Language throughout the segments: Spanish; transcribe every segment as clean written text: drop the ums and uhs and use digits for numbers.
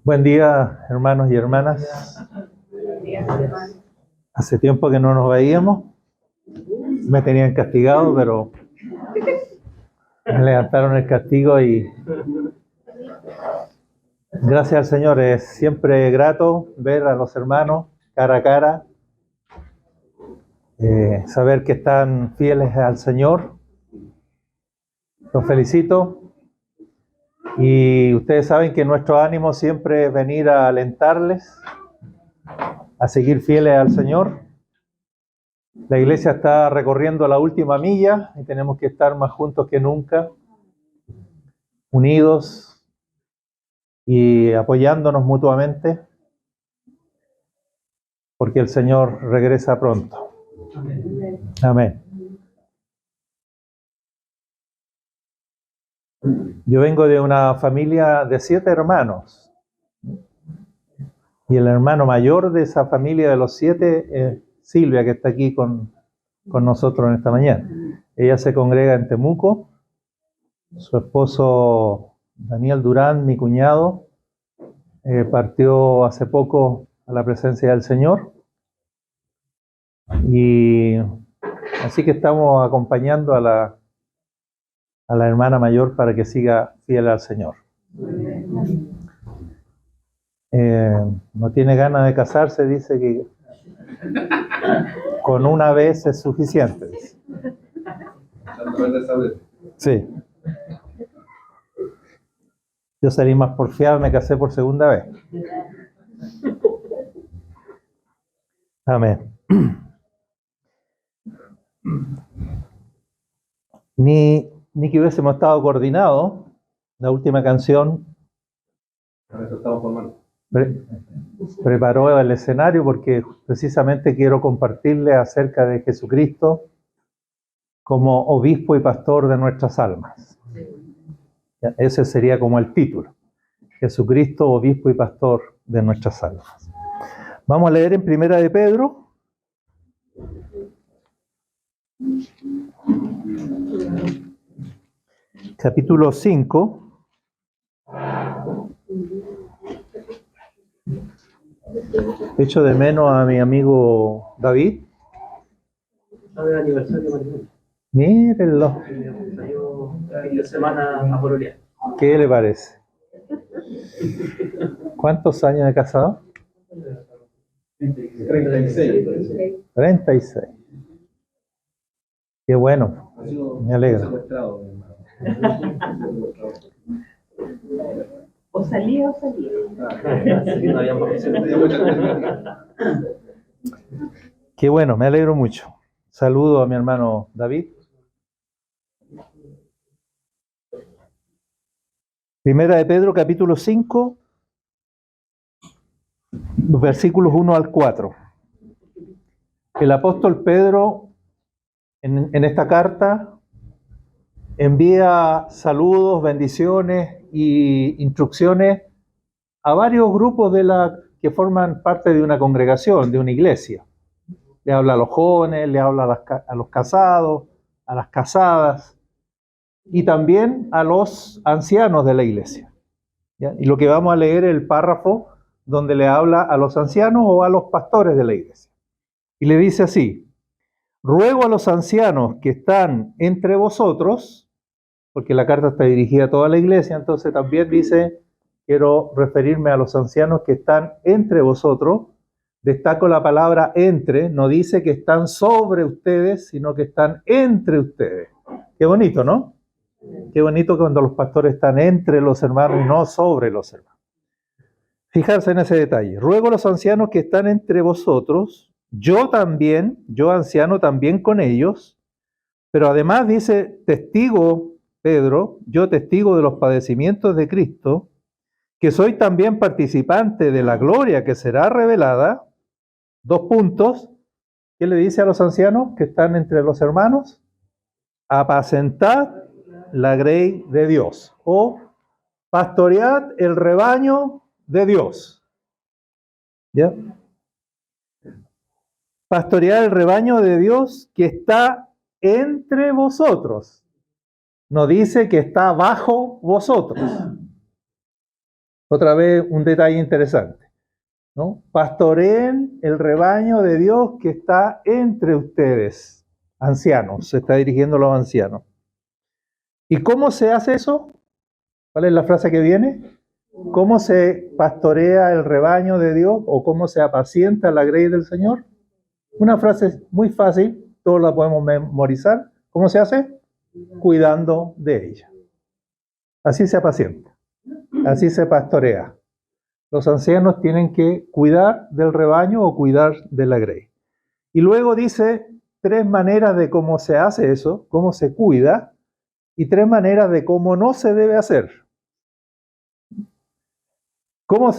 Buen día, hermanos y hermanas. Hace tiempo que no nos veíamos. Me tenían castigado, pero me levantaron el castigo y gracias al Señor. Es siempre grato ver a los hermanos cara a cara, saber que están fieles al Señor. Los felicito. Y ustedes saben que nuestro ánimo siempre es venir a alentarles, a seguir fieles al Señor. La iglesia está recorriendo la última milla y tenemos que estar más juntos que nunca, unidos y apoyándonos mutuamente, porque el Señor regresa pronto. Amén. Yo vengo de una familia de 7 hermanos y el hermano mayor de esa familia de los 7 es Silvia, que está aquí con nosotros en esta mañana. Ella se congrega en Temuco. Su esposo Daniel Durán, mi cuñado, partió hace poco a la presencia del Señor. Y así que estamos acompañando a la hermana mayor para que siga fiel al Señor. No tiene ganas de casarse, dice que con una vez es suficiente. Sí. Yo salí más porfiado, me casé por segunda vez. Amén. Ni que hubiésemos estado coordinados. La última canción preparó el escenario porque precisamente quiero compartirle acerca de Jesucristo como obispo y pastor de nuestras almas. Ese sería como el título. Jesucristo, obispo y pastor de nuestras almas. Vamos a leer en Primera de Pedro. Capítulo 5. Echo de menos a mi amigo David. ¿Sabe el aniversario, María? Mírenlo. Salió fin de semana a pololear. ¿Qué le parece? ¿Cuántos años de casado? 36. 36. Qué bueno. Me alegra. O salía o salía. No había Qué bueno, me alegro mucho. Saludo a mi hermano David. Primera de Pedro, capítulo 5, versículos 1 al 4. El apóstol Pedro, en esta carta, envía saludos, bendiciones y instrucciones a varios grupos que forman parte de una congregación, de una iglesia. Le habla a los jóvenes, le habla a los casados, a las casadas y también a los ancianos de la iglesia. ¿Ya? Y lo que vamos a leer es el párrafo donde le habla a los ancianos o a los pastores de la iglesia. Y le dice así: ruego a los ancianos que están entre vosotros, porque la carta está dirigida a toda la iglesia, entonces también dice, quiero referirme a los ancianos que están entre vosotros. Destaco la palabra entre, no dice que están sobre ustedes, sino que están entre ustedes. Qué bonito, ¿no? Qué bonito cuando los pastores están entre los hermanos y no sobre los hermanos. Fijarse en ese detalle. Ruego a los ancianos que están entre vosotros, yo anciano también con ellos, pero además dice, testigo, Pedro, yo testigo de los padecimientos de Cristo, que soy también participante de la gloria que será revelada. 2 puntos. ¿Qué le dice a los ancianos que están entre los hermanos? Apacentad la grey de Dios, o pastoread el rebaño de Dios. ¿Ya? Pastoread el rebaño de Dios que está entre vosotros. No dice que está bajo vosotros. Otra vez un detalle interesante, ¿no? Pastoreen el rebaño de Dios que está entre ustedes, ancianos, se está dirigiendo a los ancianos. ¿Y cómo se hace eso? ¿Cuál es la frase que viene? ¿Cómo se pastorea el rebaño de Dios o cómo se apacienta la grey del Señor? Una frase muy fácil, todos la podemos memorizar. ¿Cómo se hace? Cuidando de ella. Así se apacienta, así se pastorea. Los ancianos tienen que cuidar del rebaño o cuidar de la grey. Y luego dice 3 maneras de cómo se hace eso, cómo se cuida, y 3 maneras de cómo no se debe hacer. ¿Cómo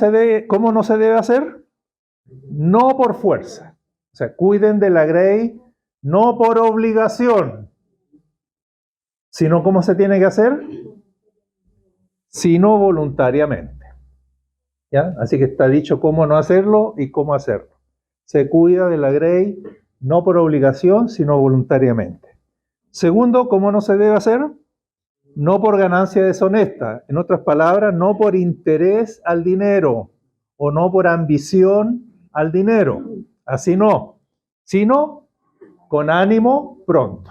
no se debe hacer? No por fuerza. O sea, cuiden de la grey no por obligación, sino ¿cómo se tiene que hacer? Sino voluntariamente. ¿Ya? Así que está dicho cómo no hacerlo y cómo hacerlo. Se cuida de la grey no por obligación, sino voluntariamente. Segundo, ¿cómo no se debe hacer? No por ganancia deshonesta. En otras palabras, no por interés al dinero o no por ambición al dinero. Así no, sino con ánimo pronto.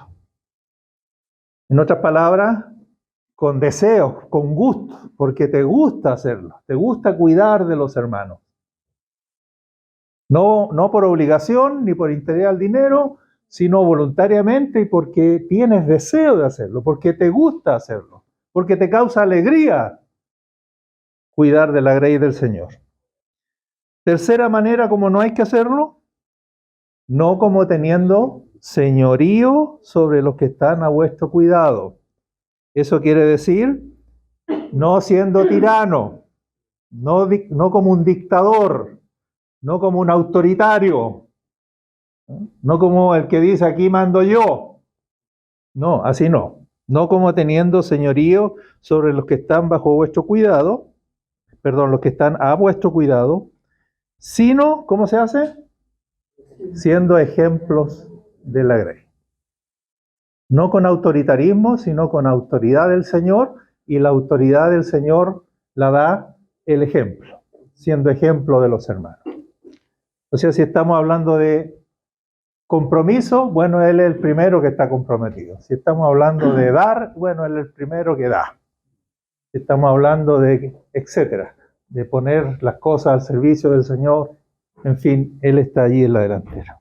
En otras palabras, con deseos, con gusto, porque te gusta hacerlo, te gusta cuidar de los hermanos. No por obligación ni por interés al dinero, sino voluntariamente y porque tienes deseo de hacerlo, porque te gusta hacerlo, porque te causa alegría cuidar de la grey del Señor. Tercera manera como no hay que hacerlo, no como teniendo señorío sobre los que están a vuestro cuidado. Eso quiere decir, no siendo tirano, no como un dictador, no como un autoritario, no como el que dice aquí mando yo. No, así no. No como teniendo señorío sobre los que están bajo vuestro cuidado, perdón, los que están a vuestro cuidado, sino, ¿cómo se hace? Siendo ejemplos de la grey. No con autoritarismo, sino con autoridad del Señor, y la autoridad del Señor la da el ejemplo, siendo ejemplo de los hermanos. O sea, si estamos hablando de compromiso, bueno, Él es el primero que está comprometido. Si estamos hablando de dar, bueno, Él es el primero que da. Si estamos hablando de, etcétera, de poner las cosas al servicio del Señor, en fin, Él está allí en la delantera.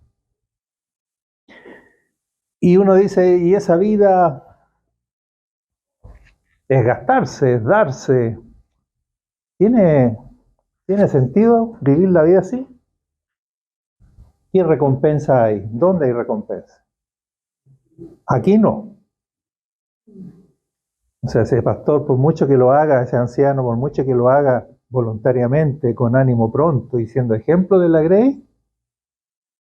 Y uno dice, ¿y esa vida es gastarse, es darse? ¿Tiene sentido vivir la vida así? ¿Qué recompensa hay? ¿Dónde hay recompensa? Aquí no. O sea, ese pastor, por mucho que lo haga, ese anciano, por mucho que lo haga voluntariamente, con ánimo pronto y siendo ejemplo de la grey,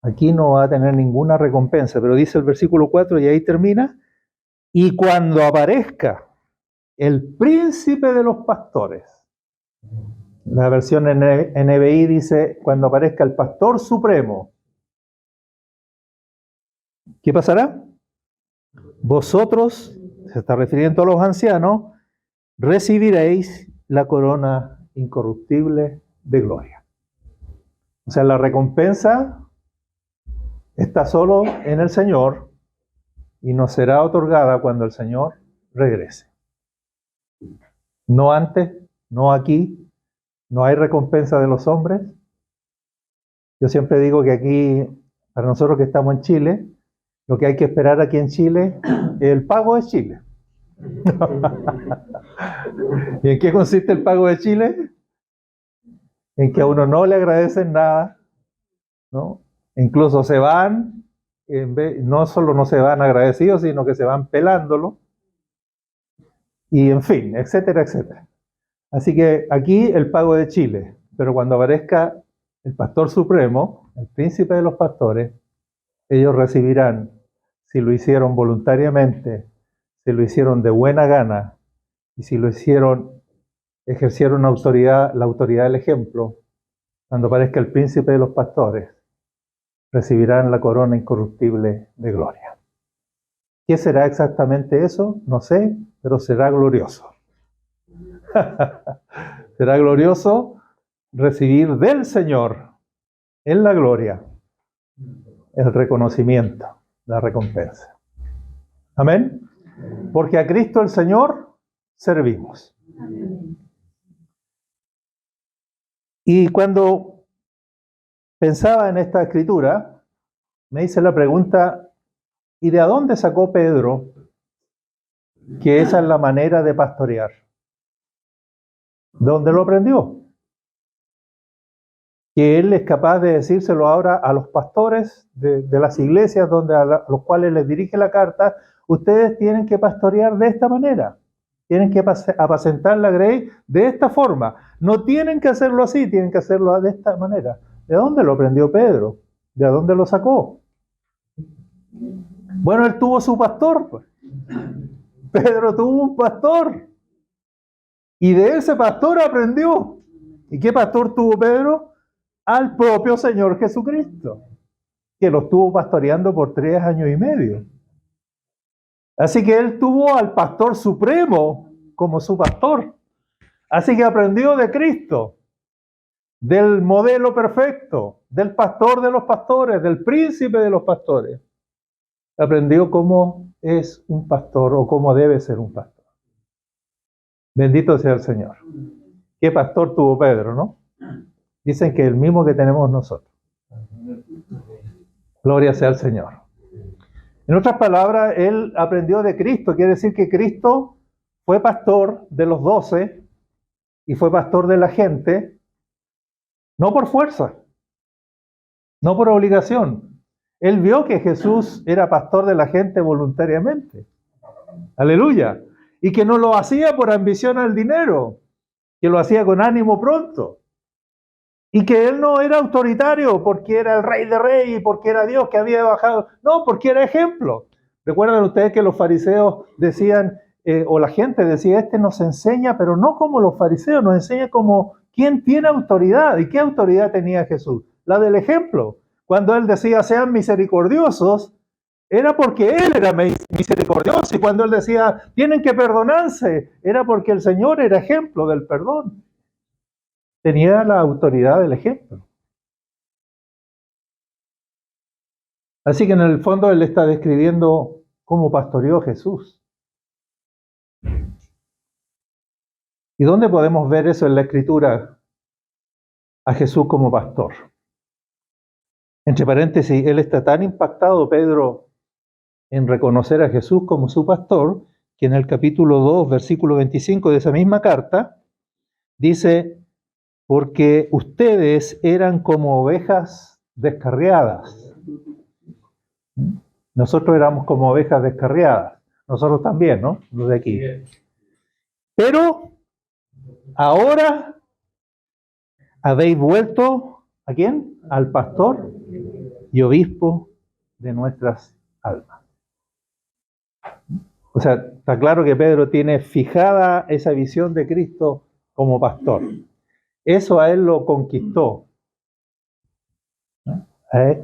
aquí no va a tener ninguna recompensa. Pero dice el versículo 4 y ahí termina, y cuando aparezca el príncipe de los pastores, la versión NBI dice, cuando aparezca el pastor supremo, ¿qué pasará? Vosotros, se está refiriendo a los ancianos, recibiréis la corona incorruptible de gloria. O sea, la recompensa está solo en el Señor y nos será otorgada cuando el Señor regrese. No antes, no aquí, no hay recompensa de los hombres. Yo siempre digo que aquí, para nosotros que estamos en Chile, lo que hay que esperar aquí en Chile, el pago de Chile. ¿Y en qué consiste el pago de Chile? En que a uno no le agradecen nada, ¿no? Incluso se van, no solo no se van agradecidos, sino que se van pelándolo. Y en fin, etcétera, etcétera. Así que aquí el pago de Chile, pero cuando aparezca el pastor supremo, el príncipe de los pastores, ellos recibirán, si lo hicieron voluntariamente, si lo hicieron de buena gana, y si lo hicieron, ejercieron la autoridad del ejemplo, cuando aparezca el príncipe de los pastores, recibirán la corona incorruptible de gloria. ¿Qué será exactamente eso? No sé, pero será glorioso. Será glorioso recibir del Señor en la gloria el reconocimiento, la recompensa. Amén. Porque a Cristo el Señor servimos. Y cuando pensaba en esta escritura, me hice la pregunta, ¿y de dónde sacó Pedro que esa es la manera de pastorear? ¿De dónde lo aprendió? Que él es capaz de decírselo ahora a los pastores de las iglesias a los cuales les dirige la carta. Ustedes tienen que pastorear de esta manera. Tienen que apacentar la grey de esta forma. No tienen que hacerlo así, tienen que hacerlo de esta manera. ¿De dónde lo aprendió Pedro? ¿De dónde lo sacó? Bueno, él tuvo su pastor, pues. Pedro tuvo un pastor. Y de ese pastor aprendió. ¿Y qué pastor tuvo Pedro? Al propio Señor Jesucristo, que lo estuvo pastoreando por 3 años y medio. Así que él tuvo al pastor supremo como su pastor. Así que aprendió de Cristo, del modelo perfecto, del pastor de los pastores, del príncipe de los pastores. Aprendió cómo es un pastor o cómo debe ser un pastor. Bendito sea el Señor. ¿Qué pastor tuvo Pedro, no? Dicen que el mismo que tenemos nosotros. Gloria sea al Señor. En otras palabras, él aprendió de Cristo. Quiere decir que Cristo fue pastor de los 12 y fue pastor de la gente, no por fuerza, no por obligación. Él vio que Jesús era pastor de la gente voluntariamente. Aleluya. Y que no lo hacía por ambición al dinero, que lo hacía con ánimo pronto. Y que él no era autoritario porque era el rey de reyes, porque era Dios que había bajado. No, porque era ejemplo. ¿Recuerdan ustedes que los fariseos decían, o la gente decía, este nos enseña, pero no como los fariseos, nos enseña como quien tiene autoridad? ¿Y qué autoridad tenía Jesús? La del ejemplo. Cuando él decía, sean misericordiosos, era porque él era misericordioso. Y cuando él decía, tienen que perdonarse, era porque el Señor era ejemplo del perdón. Tenía la autoridad del ejemplo. Así que en el fondo él está describiendo cómo pastoreó Jesús. ¿Y dónde podemos ver eso en la Escritura? A Jesús como pastor. Entre paréntesis, él está tan impactado, Pedro, en reconocer a Jesús como su pastor, que en el capítulo 2, versículo 25 de esa misma carta, dice, porque ustedes eran como ovejas descarriadas. Nosotros éramos como ovejas descarriadas. Nosotros también, ¿no? Los de aquí. Pero ahora habéis vuelto, ¿a quién? Al pastor y obispo de nuestras almas. O sea, está claro que Pedro tiene fijada esa visión de Cristo como pastor. Eso a él lo conquistó.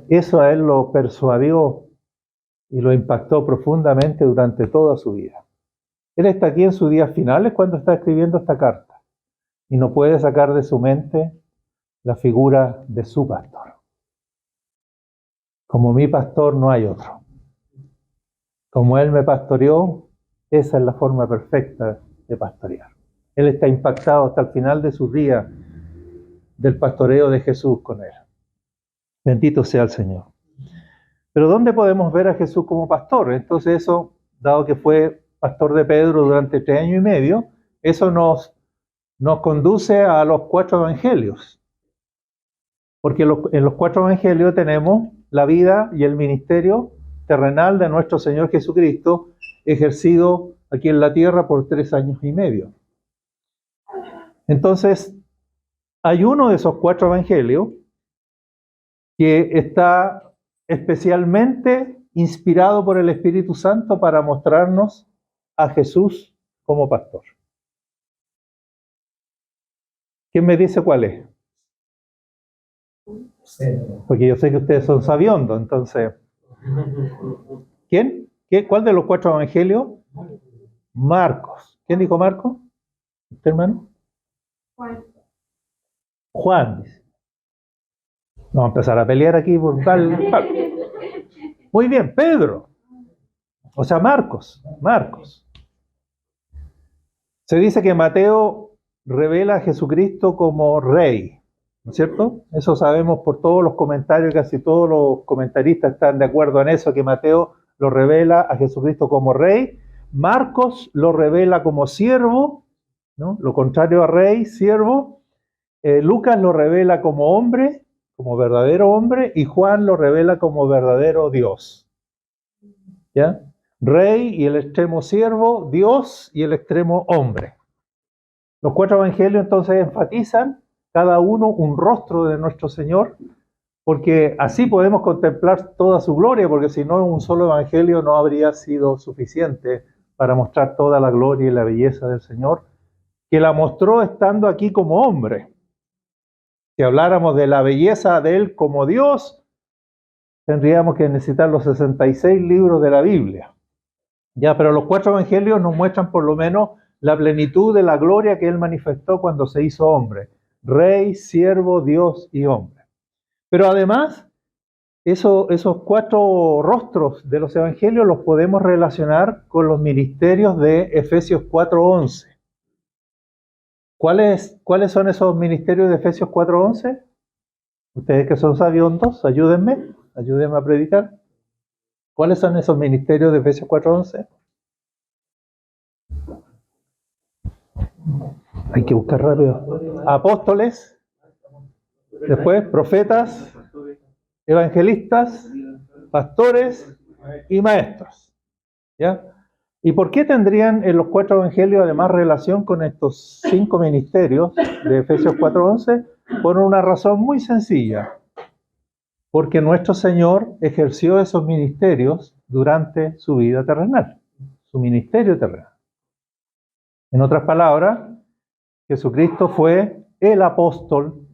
Eso a él lo persuadió y lo impactó profundamente durante toda su vida. Él está aquí en sus días finales cuando está escribiendo esta carta y no puede sacar de su mente la figura de su pastor. Como mi pastor no hay otro. Como él me pastoreó, esa es la forma perfecta de pastorear. Él está impactado hasta el final de sus días del pastoreo de Jesús con él. Bendito sea el Señor. Pero ¿dónde podemos ver a Jesús como pastor? Entonces eso, dado que fue pastor de Pedro durante 3 años y medio, eso nos conduce a los 4 evangelios. Porque en los 4 evangelios tenemos la vida y el ministerio terrenal de nuestro Señor Jesucristo, ejercido aquí en la tierra por 3 años y medio. Entonces, hay uno de esos 4 evangelios que está especialmente inspirado por el Espíritu Santo para mostrarnos a Jesús como pastor. ¿Quién me dice cuál es? Porque yo sé que ustedes son sabiondos, entonces. ¿Quién? ¿Cuál de los 4 evangelios? Marcos. ¿Quién dijo Marcos? ¿Usted, hermano? Juan dice. Vamos a empezar a pelear aquí por tal. Muy bien, Pedro. O sea, Marcos. Se dice que Mateo revela a Jesucristo como rey, ¿no es cierto? Eso sabemos por todos los comentarios, casi todos los comentaristas están de acuerdo en eso, que Mateo lo revela a Jesucristo como rey. Marcos lo revela como siervo, ¿no? Lo contrario a rey, siervo. Lucas lo revela como hombre, como verdadero hombre, y Juan lo revela como verdadero Dios. ¿Ya? Rey y el extremo siervo, Dios y el extremo hombre. Los 4 evangelios entonces enfatizan cada uno un rostro de nuestro Señor, porque así podemos contemplar toda su gloria, porque si no, un solo evangelio no habría sido suficiente para mostrar toda la gloria y la belleza del Señor, que la mostró estando aquí como hombre. Si habláramos de la belleza de Él como Dios, tendríamos que necesitar los 66 libros de la Biblia. Ya, pero los 4 evangelios nos muestran por lo menos la plenitud de la gloria que Él manifestó cuando se hizo hombre. Rey, siervo, Dios y hombre. Pero además, esos 4 rostros de los evangelios los podemos relacionar con los ministerios de Efesios 4:11. ¿Cuáles son esos ministerios de Efesios 4:11? Ustedes que son sabiondos, ayúdenme a predicar. ¿Cuáles son esos ministerios de Efesios 4:11? Hay que buscar rápido. Apóstoles, después profetas, evangelistas, pastores y maestros. ¿Ya? ¿Y por qué tendrían en los 4 evangelios además relación con estos 5 ministerios de Efesios 4:11? Por una razón muy sencilla. Porque nuestro Señor ejerció esos ministerios durante su vida terrenal, su ministerio terrenal. En otras palabras, Jesucristo fue el apóstol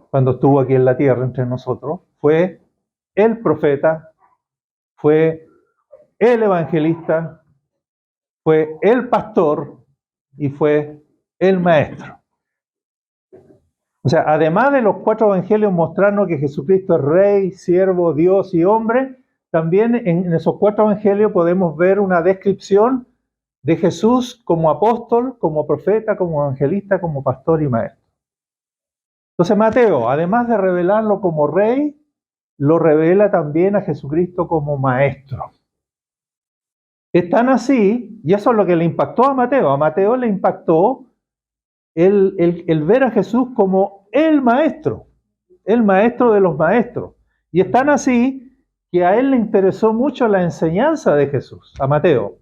cuando estuvo aquí en la tierra entre nosotros, fue el profeta, fue el evangelista, fue el pastor y fue el maestro. O sea, además de los 4 evangelios mostrarnos que Jesucristo es rey, siervo, Dios y hombre, también en esos 4 evangelios podemos ver una descripción de Jesús como apóstol, como profeta, como evangelista, como pastor y maestro. Entonces Mateo, además de revelarlo como rey, lo revela también a Jesucristo como maestro. Es tan así, y eso es lo que le impactó a Mateo. A Mateo le impactó el ver a Jesús como el maestro de los maestros. Y es tan así que a él le interesó mucho la enseñanza de Jesús, a Mateo.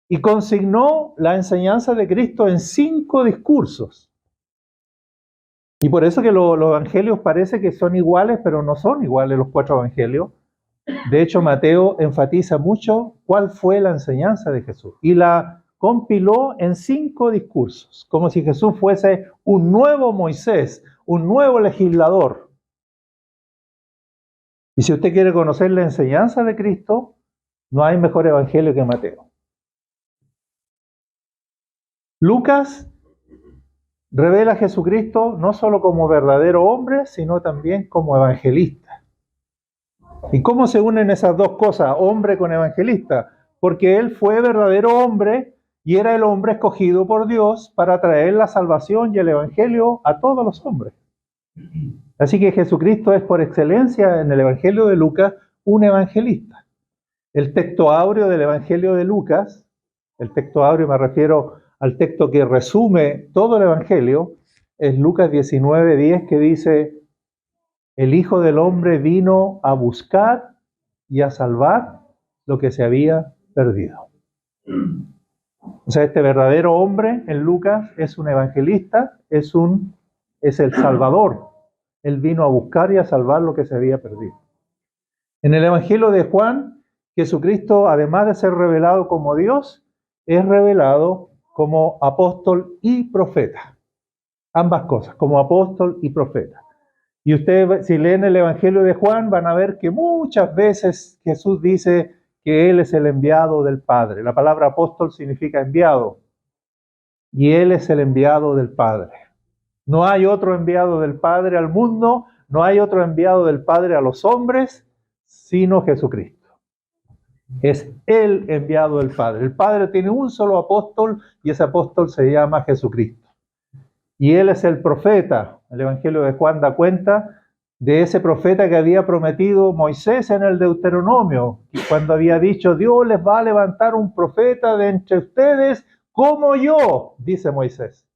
Y consignó la enseñanza de Cristo en 5 discursos. Y por eso que los evangelios parece que son iguales, pero no son iguales los 4 evangelios. De hecho, Mateo enfatiza mucho cuál fue la enseñanza de Jesús. Y la compiló en 5 discursos, como si Jesús fuese un nuevo Moisés, un nuevo legislador. Y si usted quiere conocer la enseñanza de Cristo, no hay mejor evangelio que Mateo. Lucas revela a Jesucristo no solo como verdadero hombre, sino también como evangelista. ¿Y cómo se unen esas dos cosas, hombre con evangelista? Porque él fue verdadero hombre y era el hombre escogido por Dios para traer la salvación y el evangelio a todos los hombres. Así que Jesucristo es por excelencia en el evangelio de Lucas un evangelista. El texto áureo del evangelio de Lucas, el texto áureo me refiero al texto que resume todo el evangelio, es Lucas 19:10, que dice: el Hijo del Hombre vino a buscar y a salvar lo que se había perdido. O sea, este verdadero hombre en Lucas es un evangelista, es el Salvador. Él vino a buscar y a salvar lo que se había perdido. En el Evangelio de Juan, Jesucristo, además de ser revelado como Dios, es revelado como apóstol y profeta. Ambas cosas, como apóstol y profeta. Y ustedes, si leen el Evangelio de Juan, van a ver que muchas veces Jesús dice que Él es el enviado del Padre. La palabra apóstol significa enviado. Y Él es el enviado del Padre. No hay otro enviado del Padre al mundo, no hay otro enviado del Padre a los hombres, sino Jesucristo. Es el enviado del Padre. El Padre tiene un solo apóstol y ese apóstol se llama Jesucristo. Y él es el profeta. El Evangelio de Juan da cuenta de ese profeta que había prometido Moisés en el Deuteronomio, cuando había dicho: Dios les va a levantar un profeta de entre ustedes como yo, dice Moisés.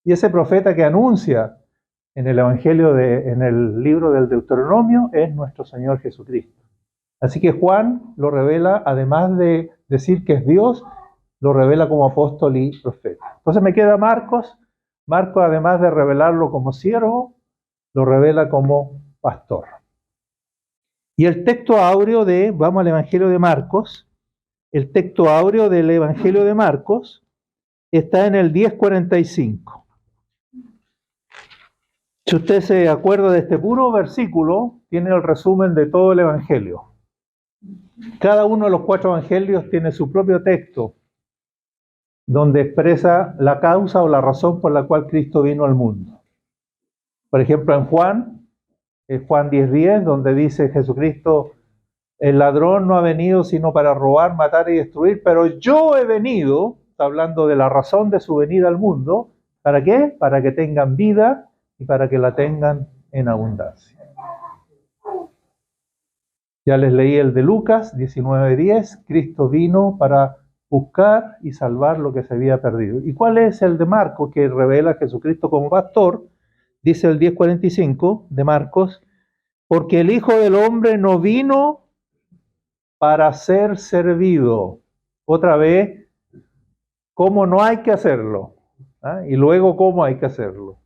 Y ese profeta que anuncia en el Evangelio en el libro del Deuteronomio es nuestro Señor Jesucristo. Así que Juan lo revela, además de decir que es Dios, lo revela como apóstol y profeta. Entonces me queda Marcos. Marcos, además de revelarlo como siervo, lo revela como pastor. Y el texto áureo vamos al Evangelio de Marcos, el texto áureo del Evangelio de Marcos está en el 10:45. Si usted se acuerda de este puro versículo, tiene el resumen de todo el Evangelio. Cada uno de los 4 evangelios tiene su propio texto, donde expresa la causa o la razón por la cual Cristo vino al mundo. Por ejemplo, en Juan 10:10, donde dice Jesucristo: el ladrón no ha venido sino para robar, matar y destruir, pero yo he venido, está hablando de la razón de su venida al mundo, ¿para qué? Para que tengan vida y para que la tengan en abundancia. Ya les leí el de Lucas 19:10, Cristo vino para buscar y salvar lo que se había perdido. ¿Y cuál es el de Marcos, que revela a Jesucristo como pastor? Dice el 10:45 de Marcos: porque el Hijo del Hombre no vino para ser servido. Otra vez, cómo no hay que hacerlo, ¿ah? Y luego cómo hay que hacerlo.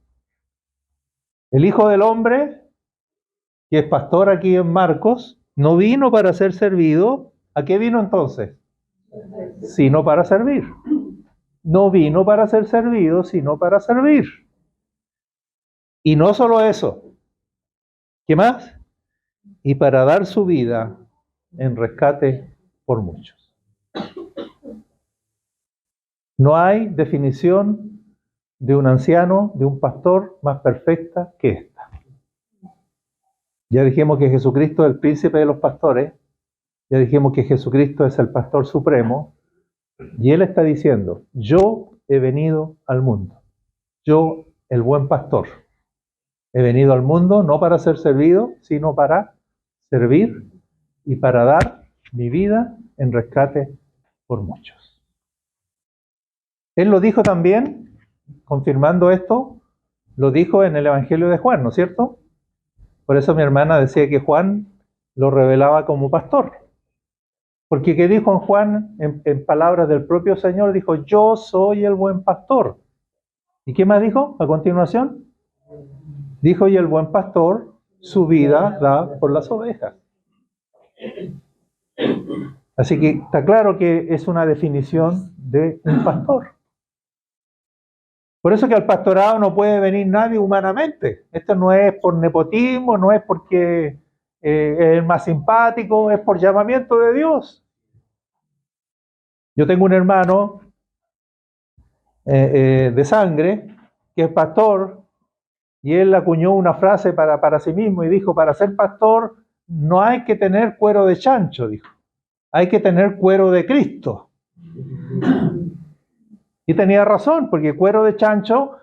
El Hijo del Hombre, que es pastor aquí en Marcos, no vino para ser servido. ¿A qué vino entonces? Sino para servir. No vino para ser servido, sino para servir. Y no solo eso. ¿Qué más? Y para dar su vida en rescate por muchos. No hay definición de un anciano, de un pastor más perfecta que esta. Ya dijimos que Jesucristo es el príncipe de los pastores, ya dijimos que Jesucristo es el pastor supremo, y Él está diciendo: yo he venido al mundo, yo, el buen pastor, he venido al mundo no para ser servido, sino para servir y para dar mi vida en rescate por muchos. Él lo dijo también, confirmando esto, lo dijo en el Evangelio de Juan, ¿no es cierto? Por eso mi hermana decía que Juan lo revelaba como pastor. Porque ¿qué dijo en Juan? En palabras del propio Señor, dijo: yo soy el buen pastor. ¿Y qué más dijo a continuación? Dijo: y el buen pastor su vida da por las ovejas. Así que está claro que es una definición de un pastor. Por eso que al pastorado no puede venir nadie humanamente. Esto no es por nepotismo, no es porque es el más simpático, es por llamamiento de Dios. Yo tengo un hermano de sangre que es pastor, y él acuñó una frase para sí mismo y dijo: para ser pastor no hay que tener cuero de chancho, dijo, hay que tener cuero de Cristo. Y tenía razón, porque cuero de chancho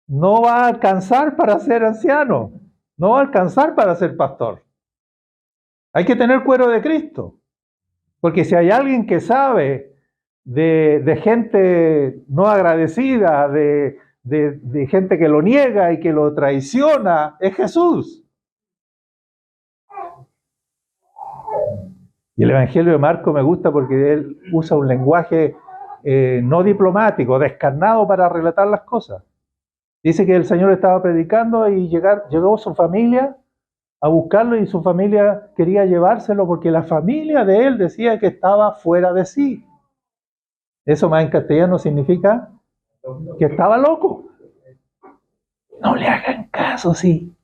no va a alcanzar para ser anciano, no va a alcanzar para ser pastor. Hay que tener cuero de Cristo, porque si hay alguien que sabe de gente no agradecida, de gente que lo niega y que lo traiciona, es Jesús. Y el Evangelio de Marcos me gusta porque él usa un lenguaje no diplomático, descarnado para relatar las cosas. Dice que el Señor estaba predicando y llegó su familia a buscarlo, y su familia quería llevárselo porque la familia de él decía que estaba fuera de sí. Eso más en castellano significa que estaba loco. No le hagan caso, sí.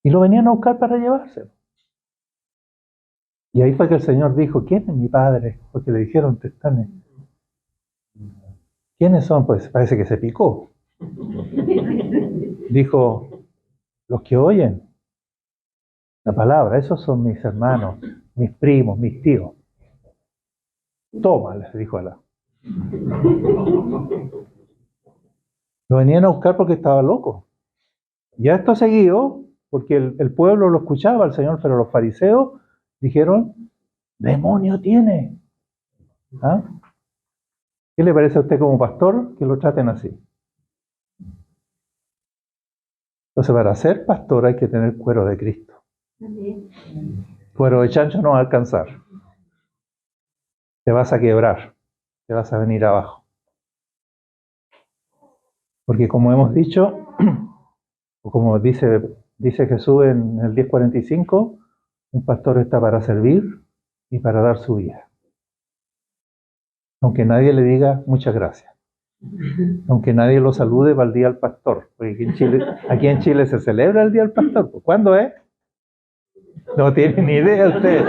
Y lo venían a buscar para llevárselo. Y ahí fue que el Señor dijo: ¿quién es mi padre? Porque le dijeron: te están ¿Quiénes son? Pues parece que se picó. Dijo, los que oyen la palabra, esos son mis hermanos, mis primos, mis tíos. Toma, les dijo Alá. Lo venían a buscar porque estaba loco. Ya esto seguido, porque el pueblo lo escuchaba al Señor, pero los fariseos dijeron, demonio tiene. ¿Ah? ¿Qué le parece a usted como pastor que lo traten así? Entonces, para ser pastor hay que tener cuero de Cristo. Cuero de chancho no va a alcanzar. Te vas a quebrar, te vas a venir abajo. Porque como hemos dicho, o como dice Jesús en el 10:45, un pastor está para servir y para dar su vida. Aunque nadie le diga muchas gracias. Aunque nadie lo salude para el Día del Pastor. Porque aquí en Chile se celebra el Día del Pastor. ¿Cuándo es? No tienen ni idea ustedes.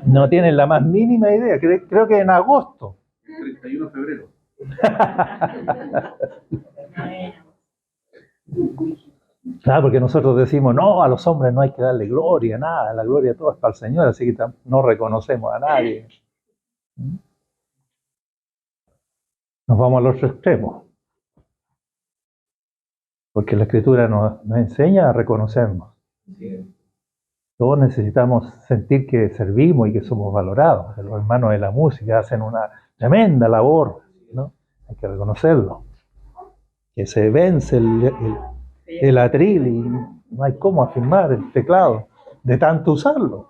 No tienen la más mínima idea. Creo que en agosto. 31 de febrero. Claro, porque nosotros decimos, no, a los hombres no hay que darle gloria, nada, la gloria todo es para el Señor, así que no reconocemos a nadie. Nos vamos al otro extremo. Porque la Escritura nos enseña a reconocernos. Todos necesitamos sentir que servimos y que somos valorados. Los hermanos de la música hacen una tremenda labor, ¿no? Hay que reconocerlo. Que se vence el atril y no hay cómo afirmar el teclado de tanto usarlo.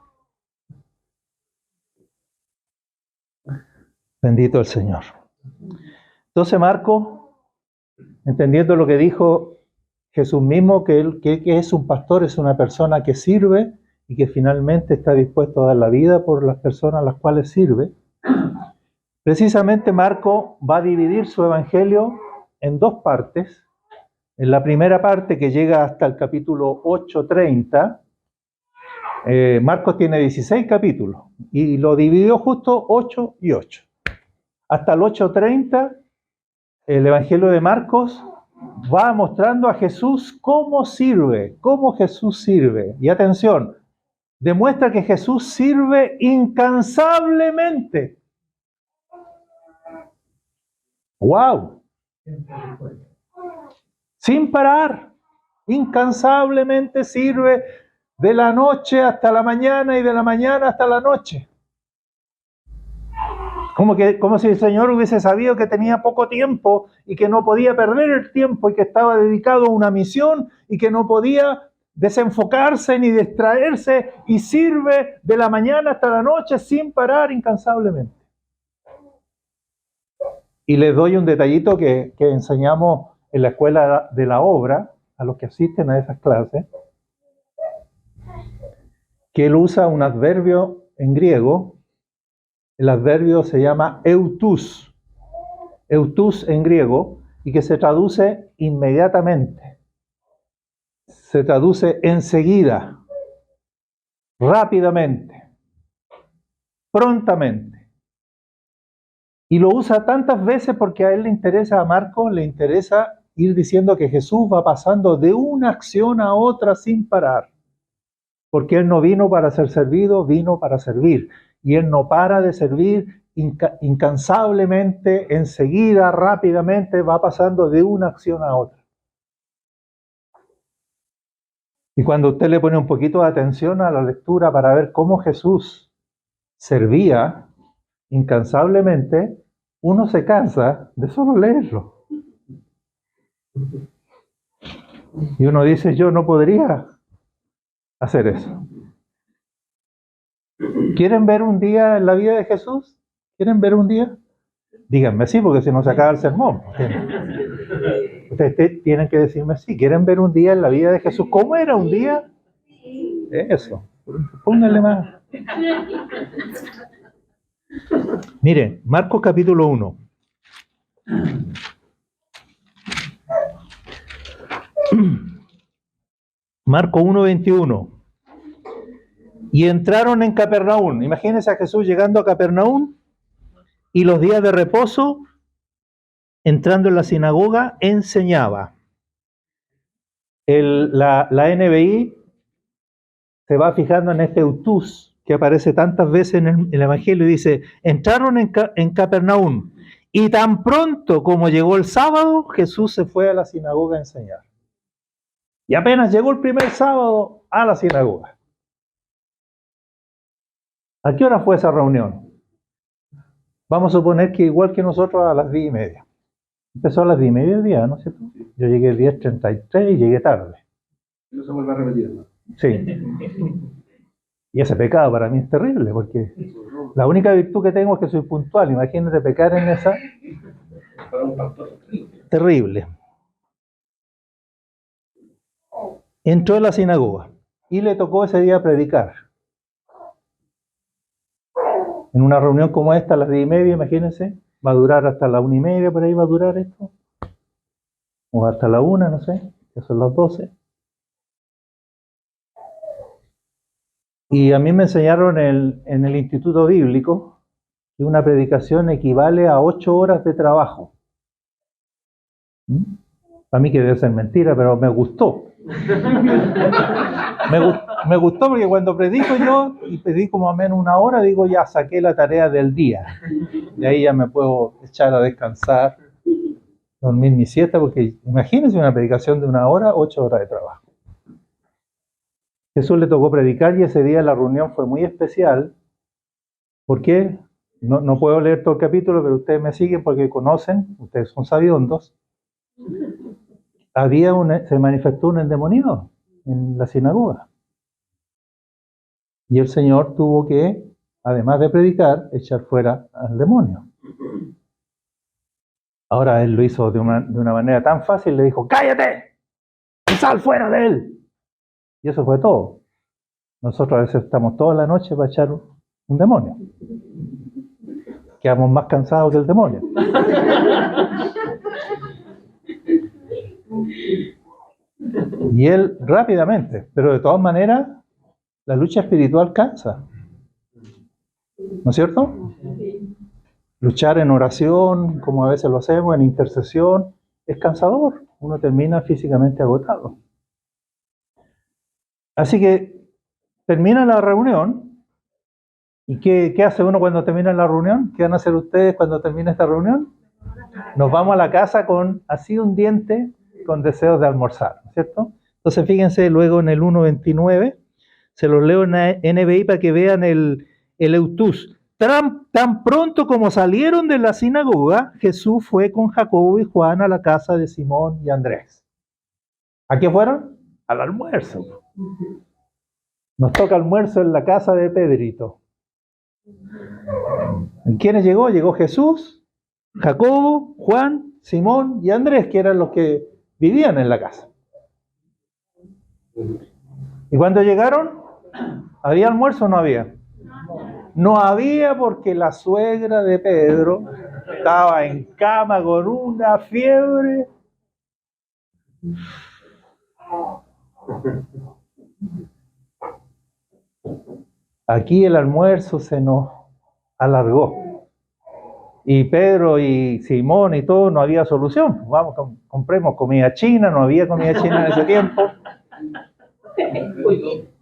Bendito el Señor. Entonces Marcos, entendiendo lo que dijo Jesús mismo, que es un pastor, es una persona que sirve y que finalmente está dispuesto a dar la vida por las personas a las cuales sirve. Precisamente Marcos va a dividir su evangelio en dos partes. En la primera parte, que llega hasta el capítulo 8:30, Marcos tiene 16 capítulos y lo dividió justo 8 y 8. Hasta el 8:30, el evangelio de Marcos va mostrando a Jesús cómo Jesús sirve. Y atención, demuestra que Jesús sirve incansablemente. ¡Wow! Sin parar, incansablemente sirve de la noche hasta la mañana y de la mañana hasta la noche. Como si el Señor hubiese sabido que tenía poco tiempo y que no podía perder el tiempo y que estaba dedicado a una misión y que no podía desenfocarse ni distraerse y sirve de la mañana hasta la noche sin parar incansablemente. Y les doy un detallito que enseñamos en la escuela de la obra a los que asisten a esas clases, que él usa un adverbio en griego. El adverbio se llama eutus en griego, y que se traduce inmediatamente. Se traduce enseguida, rápidamente, prontamente. Y lo usa tantas veces porque a él le interesa, a Marcos le interesa ir diciendo que Jesús va pasando de una acción a otra sin parar. Porque él no vino para ser servido, vino para servir. Y él no para de servir incansablemente, enseguida, rápidamente, va pasando de una acción a otra. Y cuando usted le pone un poquito de atención a la lectura para ver cómo Jesús servía incansablemente, uno se cansa de solo leerlo. Y uno dice, yo no podría hacer eso. ¿Quieren ver un día en la vida de Jesús? ¿Quieren ver un día? Díganme sí, porque si no se acaba el sermón. Ustedes tienen que decirme sí. ¿Quieren ver un día en la vida de Jesús? ¿Cómo era un día? Eso. Pónganle más. Miren, Marcos capítulo 1. Marcos 1:21. Y entraron en Capernaum. Imagínense a Jesús llegando a Capernaum y los días de reposo entrando en la sinagoga, enseñaba. La NBI se va fijando en este eutus que aparece tantas veces en el Evangelio y dice, entraron en Capernaum y tan pronto como llegó el sábado, Jesús se fue a la sinagoga a enseñar. Y apenas llegó el primer sábado a la sinagoga. ¿A qué hora fue esa reunión? Vamos a suponer que igual que nosotros a las 10:30. Empezó a las 10:30 del día, ¿no es cierto? Yo llegué a 10:33 y llegué tarde. No se vuelve a repetir, ¿no? Sí. Y ese pecado para mí es terrible, porque la única virtud que tengo es que soy puntual. Imagínate pecar en esa. Para un pastor. Terrible. Entró a la sinagoga y le tocó ese día predicar. En una reunión como esta, a las 10:30, imagínense, va a durar hasta las 1:30, por ahí va a durar esto. O hasta la 1, no sé, que son las 12. Y a mí me enseñaron en el Instituto Bíblico que una predicación equivale a 8 horas de trabajo. Para mí que debe ser mentira, pero me gustó. Me gustó porque cuando predico yo, y predico más o menos 1 hora, digo ya saqué la tarea del día. De ahí ya me puedo echar a descansar, dormir mi siesta, porque imagínense una predicación de 1 hora, 8 horas de trabajo. Jesús le tocó predicar y ese día la reunión fue muy especial. ¿Por qué? No puedo leer todo el capítulo, pero ustedes me siguen porque conocen, ustedes son sabiondos. Se manifestó un endemoniado en la sinagoga. Y el Señor tuvo que, además de predicar, echar fuera al demonio. Ahora Él lo hizo de una manera tan fácil, le dijo, ¡cállate! ¡Y sal fuera de él! Y eso fue todo. Nosotros a veces estamos toda la noche para echar un demonio. Quedamos más cansados que el demonio. Y Él rápidamente, pero de todas maneras, la lucha espiritual cansa. ¿No es cierto? Luchar en oración, como a veces lo hacemos, en intercesión, es cansador. Uno termina físicamente agotado. Así que termina la reunión. ¿Y qué hace uno cuando termina la reunión? ¿Qué van a hacer ustedes cuando termine esta reunión? Nos vamos a la casa con así un diente, con deseos de almorzar, ¿no es cierto? Entonces fíjense luego en el 1:29, se los leo en NBI para que vean el eutus. Tan pronto como salieron de la sinagoga, Jesús fue con Jacobo y Juan a la casa de Simón y Andrés. ¿A qué fueron? Al almuerzo. Nos toca almuerzo en la casa de Pedrito. ¿En quiénes llegó? Llegó Jesús, Jacobo, Juan, Simón y Andrés, que eran los que vivían en la casa. ¿Y cuando llegaron? ¿Había almuerzo o no había? No había, porque la suegra de Pedro estaba en cama con una fiebre. Aquí el almuerzo se nos alargó. Y Pedro y Simón y todo, no había solución. Vamos, compremos comida china, no había comida china en ese tiempo.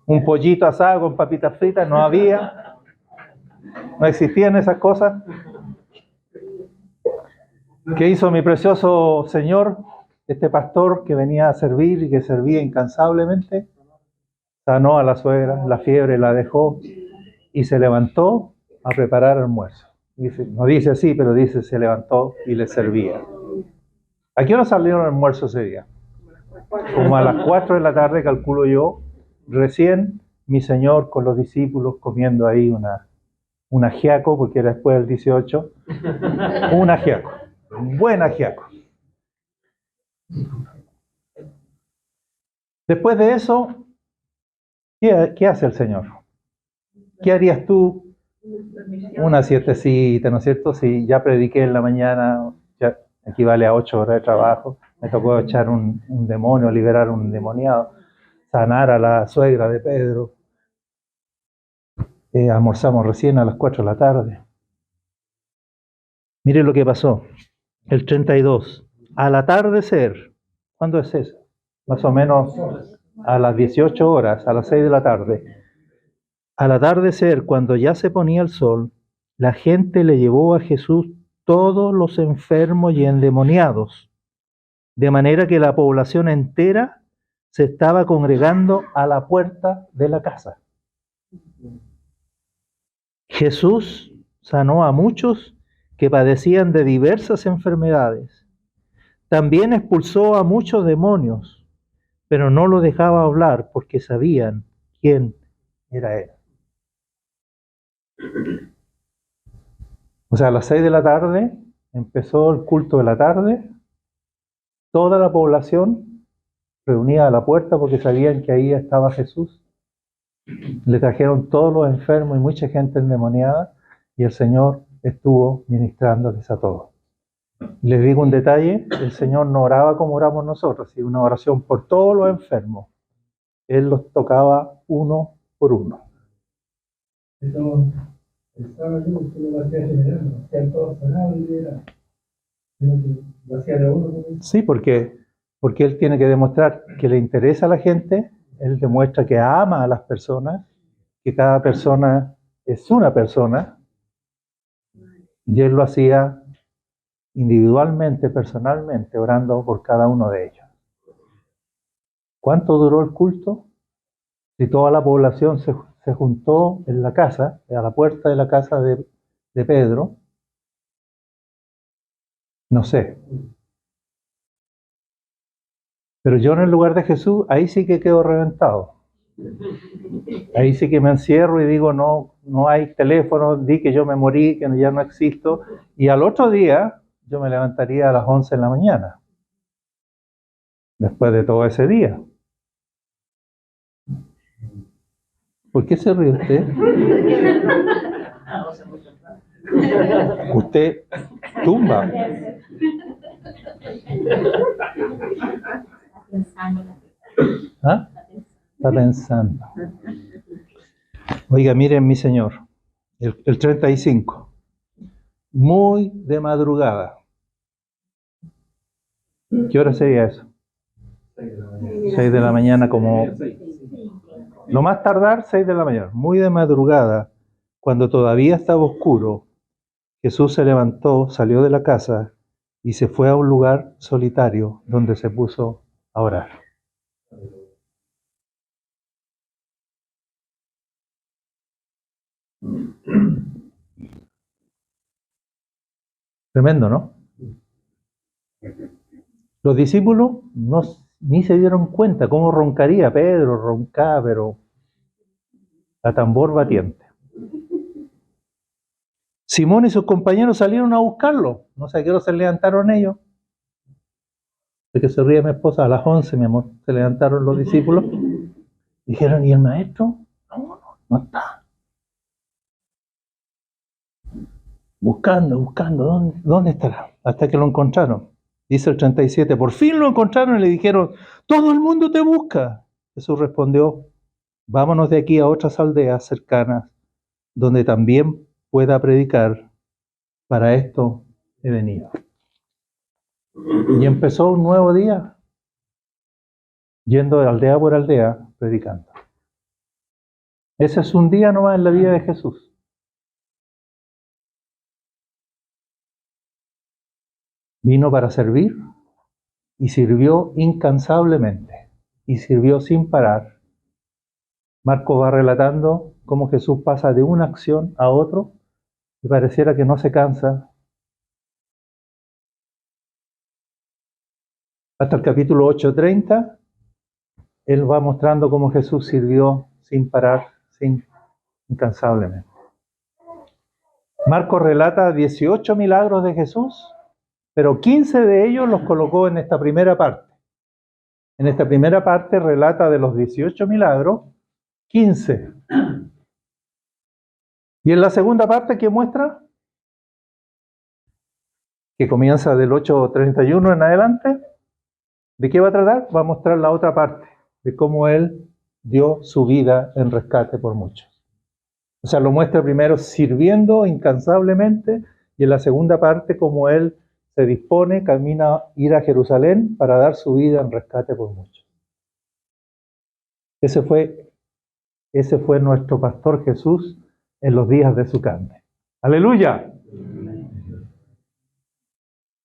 Un pollito asado con papitas fritas, no había. No existían esas cosas. ¿Qué hizo mi precioso Señor? Este pastor que venía a servir y que servía incansablemente, sanó a la suegra, la fiebre la dejó y se levantó a preparar almuerzo. No dice así, pero dice se levantó y le servía. ¿A qué hora salieron al almuerzo ese día? Como a las 4 de la tarde, calculo yo, recién mi Señor con los discípulos comiendo ahí un ajiaco, porque era después del 18, un ajiaco, un buen ajiaco. Después de eso, ¿qué hace el Señor? ¿Qué harías tú? Una siestecita, ¿no es cierto? Si ya prediqué en la mañana, ya equivale a 8 horas de trabajo, me tocó echar un demonio, liberar un endemoniado, sanar a la suegra de Pedro. Almorzamos recién a las 4 de la tarde. Mire lo que pasó. El 32. Al atardecer. ¿Cuándo es eso? Más o menos a las 18 horas, a las 6 de la tarde. Al atardecer, cuando ya se ponía el sol, la gente le llevó a Jesús todos los enfermos y endemoniados, de manera que la población entera se estaba congregando a la puerta de la casa. Jesús sanó a muchos que padecían de diversas enfermedades. También expulsó a muchos demonios, pero no lo dejaba hablar porque sabían quién era él. O sea, a las 6 de la tarde empezó el culto de la tarde, toda la población reunida a la puerta porque sabían que ahí estaba Jesús. Le trajeron todos los enfermos y mucha gente endemoniada y el Señor estuvo ministrándoles a todos. Les digo un detalle, el Señor no oraba como oramos nosotros, sino una oración por todos los enfermos. Él los tocaba uno por uno. Eso, el sábado usted lo hacía general, lo hacían todos sanados y liberados. Lo hacía de uno. Sí, porque Él tiene que demostrar que le interesa a la gente, Él demuestra que ama a las personas, que cada persona es una persona, y Él lo hacía individualmente, personalmente, orando por cada uno de ellos. ¿Cuánto duró el culto? Si toda la población se juntó en la casa, a la puerta de la casa de Pedro, no sé. Pero yo en el lugar de Jesús, ahí sí que quedo reventado. Ahí sí que me encierro y digo, no hay teléfono, di que yo me morí, que ya no existo. Y al otro día, yo me levantaría a las 11 de la mañana. Después de todo ese día. ¿Por qué se ríe usted? Usted tumba. ¿Ah? Está pensando. Oiga, miren mi señor, el 35. Muy de madrugada. ¿Qué hora sería eso? 6 de la mañana, como... Lo más tardar, 6 de la mañana. Muy de madrugada, cuando todavía estaba oscuro, Jesús se levantó, salió de la casa y se fue a un lugar solitario donde se puso a orar. Tremendo, ¿no? Los discípulos ni se dieron cuenta cómo roncaría. Pedro roncaba, pero a tambor batiente. Simón y sus compañeros salieron a buscarlo. No sé a qué hora se levantaron ellos. De que se ríe mi esposa, a las 11, mi amor, se levantaron los discípulos. Dijeron, ¿y el maestro? No está. Buscando, ¿dónde estará? Hasta que lo encontraron. Dice el 37, por fin lo encontraron y le dijeron, todo el mundo te busca. Jesús respondió, vámonos de aquí a otras aldeas cercanas, donde también pueda predicar. Para esto he venido. Y empezó un nuevo día, yendo de aldea por aldea, predicando. Ese es un día nomás en la vida de Jesús. Vino para servir y sirvió incansablemente y sirvió sin parar. Marcos va relatando cómo Jesús pasa de una acción a otra y pareciera que no se cansa. Hasta el capítulo 8:30, él va mostrando cómo Jesús sirvió sin parar, incansablemente. Marcos relata 18 milagros de Jesús, pero 15 de ellos los colocó en esta primera parte. En esta primera parte relata de los 18 milagros, 15. Y en la segunda parte, ¿qué muestra? Que comienza del 8:31 en adelante. ¿De qué va a tratar? Va a mostrar la otra parte, de cómo Él dio su vida en rescate por muchos. O sea, lo muestra primero sirviendo incansablemente y en la segunda parte cómo Él se dispone, camina a ir a Jerusalén para dar su vida en rescate por muchos. Ese fue nuestro pastor Jesús en los días de su carne. ¡Aleluya!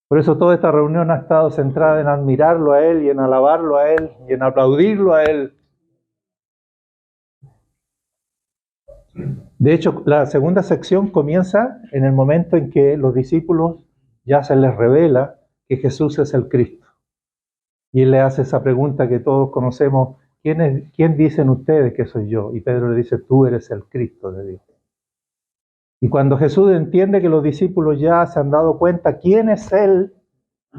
Por eso toda esta reunión ha estado centrada en admirarlo a Él y en alabarlo a Él y en aplaudirlo a Él. De hecho, la segunda sección comienza en el momento en que los discípulos ya se les revela que Jesús es el Cristo. Y Él le hace esa pregunta que todos conocemos: ¿quién dicen ustedes que soy yo? Y Pedro le dice: tú eres el Cristo de Dios. Y cuando Jesús entiende que los discípulos ya se han dado cuenta quién es Él,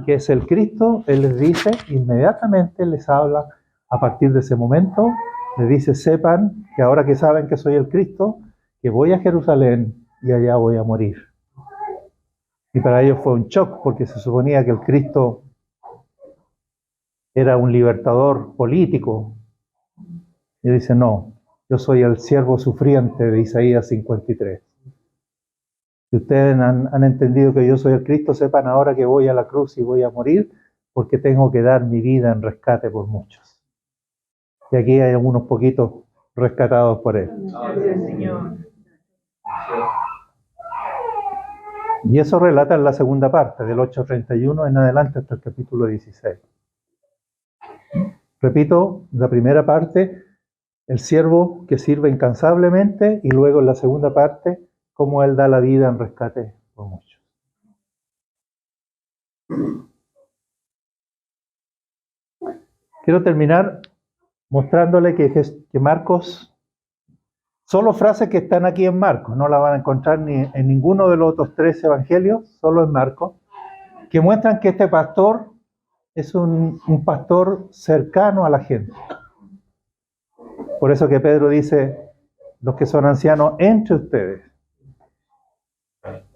que es el Cristo, Él les dice, inmediatamente les habla a partir de ese momento, les dice: sepan que ahora que saben que soy el Cristo, que voy a Jerusalén y allá voy a morir. Y para ellos fue un shock, porque se suponía que el Cristo era un libertador político. Y dice: no, yo soy el siervo sufriente de Isaías 53. Si ustedes han entendido que yo soy el Cristo, sepan ahora que voy a la cruz y voy a morir, porque tengo que dar mi vida en rescate por muchos. Y aquí hay algunos poquitos rescatados por Él. Gracias, Señor. Y eso relata en la segunda parte, del 8:31 en adelante hasta el capítulo 16. Repito, la primera parte, el siervo que sirve incansablemente, y luego en la segunda parte, cómo Él da la vida en rescate por muchos. Quiero terminar mostrándole que Marcos, solo frases que están aquí en Marcos, no la van a encontrar ni en ninguno de los otros 3 evangelios, solo en Marcos, que muestran que este pastor es un pastor cercano a la gente. Por eso que Pedro dice: los que son ancianos entre ustedes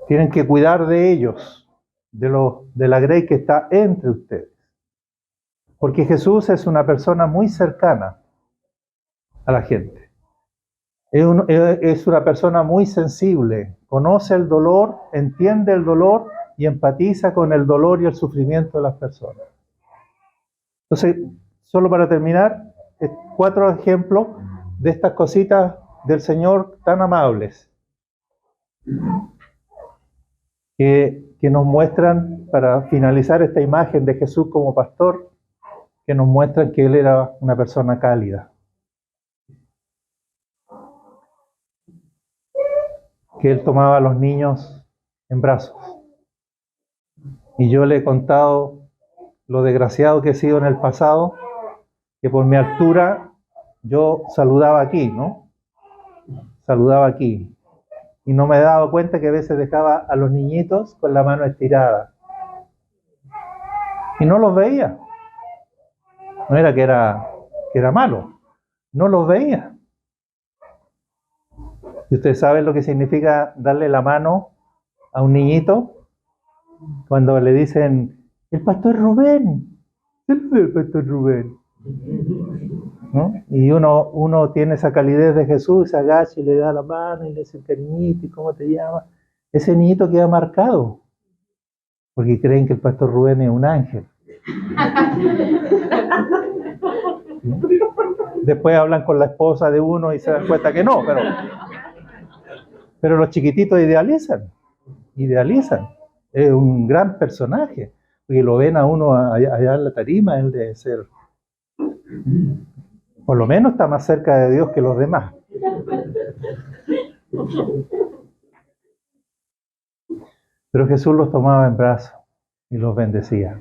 tienen que cuidar de ellos, de la grey que está entre ustedes. Porque Jesús es una persona muy cercana a la gente. Es una persona muy sensible, conoce el dolor, entiende el dolor y empatiza con el dolor y el sufrimiento de las personas. Entonces, solo para terminar, 4 ejemplos de estas cositas del Señor tan amables que nos muestran, para finalizar esta imagen de Jesús como pastor, que nos muestran que Él era una persona cálida. Que Él tomaba a los niños en brazos. Y yo le he contado lo desgraciado que he sido en el pasado, que por mi altura yo saludaba aquí, ¿no? Saludaba aquí. Y no me daba cuenta que a veces dejaba a los niñitos con la mano estirada. Y no los veía. No era que era malo. No los veía. Y ustedes saben lo que significa darle la mano a un niñito cuando le dicen: el pastor Rubén. El pastor Rubén. ¿No? Y uno tiene esa calidez de Jesús, se agacha y le da la mano y le dice: cariñito, ¿y cómo te llamas? Ese niñito queda marcado, porque creen que el pastor Rubén es un ángel. Después hablan con la esposa de uno y se dan cuenta que no, pero los chiquititos idealizan. Es un gran personaje, porque lo ven a uno allá en la tarima, él debe ser, por lo menos está más cerca de Dios que los demás. Pero Jesús los tomaba en brazos y los bendecía.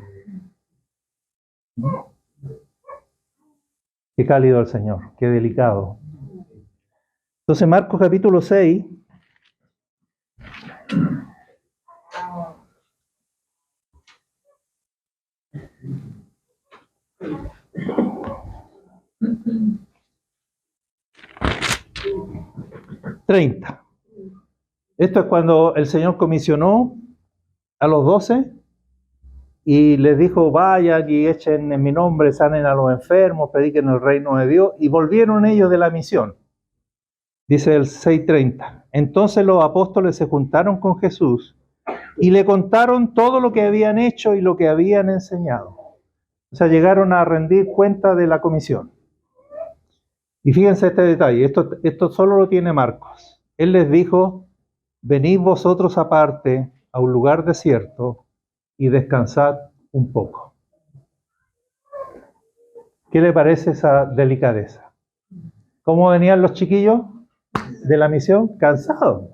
Qué cálido el Señor, qué delicado. Entonces, Marcos capítulo 6. ...30... Esto es cuando el Señor comisionó a los 12 y les dijo: vayan y echen en mi nombre, sanen a los enfermos, prediquen el reino de Dios, y volvieron ellos de la misión. Dice el 6:30: entonces los apóstoles se juntaron con Jesús y le contaron todo lo que habían hecho y lo que habían enseñado. O sea, llegaron a rendir cuenta de la comisión. Y fíjense este detalle, esto solo lo tiene Marcos. Él les dijo, venid vosotros aparte a un lugar desierto y descansad un poco. ¿Qué le parece esa delicadeza? ¿Cómo venían los chiquillos de la misión? Cansados.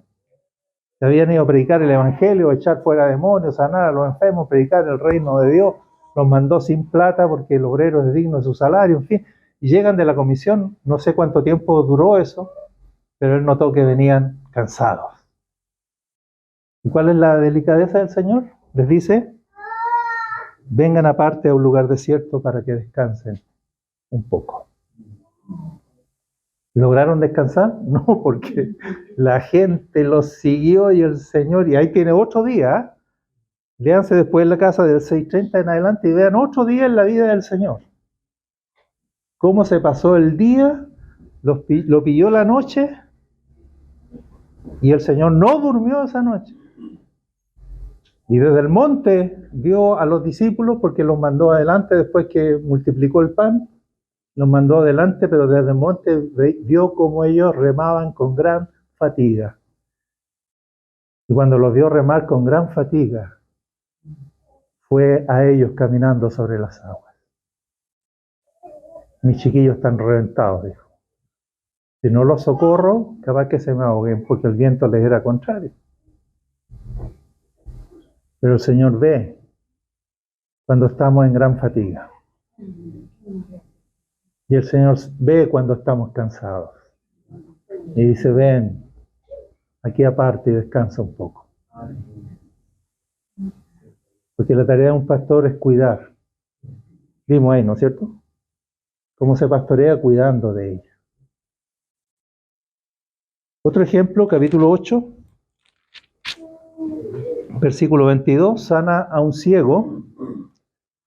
Se habían ido a predicar el evangelio, echar fuera demonios, sanar a los enfermos, predicar el reino de Dios. Los mandó sin plata porque el obrero es digno de su salario, en fin. Y llegan de la comisión, no sé cuánto tiempo duró eso, pero él notó que venían cansados. ¿Y cuál es la delicadeza del Señor? Les dice, vengan aparte a un lugar desierto para que descansen un poco. ¿Lograron descansar? No, porque la gente los siguió y el Señor, y ahí tiene otro día, léanse después en la casa del 6:30 en adelante y vean otro día en la vida del Señor. Cómo se pasó el día, lo pilló la noche y el Señor no durmió esa noche. Y desde el monte vio a los discípulos porque los mandó adelante después que multiplicó el pan. Los mandó adelante, pero desde el monte vio cómo ellos remaban con gran fatiga. Y cuando los vio remar con gran fatiga, fue a ellos caminando sobre las aguas. Mis chiquillos están reventados, dijo. Si no los socorro, capaz que se me ahoguen, porque el viento les era contrario. Pero el Señor ve cuando estamos en gran fatiga. Y el Señor ve cuando estamos cansados. Y dice, ven, aquí aparte y descansa un poco. Porque la tarea de un pastor es cuidar. Vimos ahí, ¿no es cierto? Cómo se pastorea cuidando de ella. Otro ejemplo, capítulo 8, versículo 22, sana a un ciego,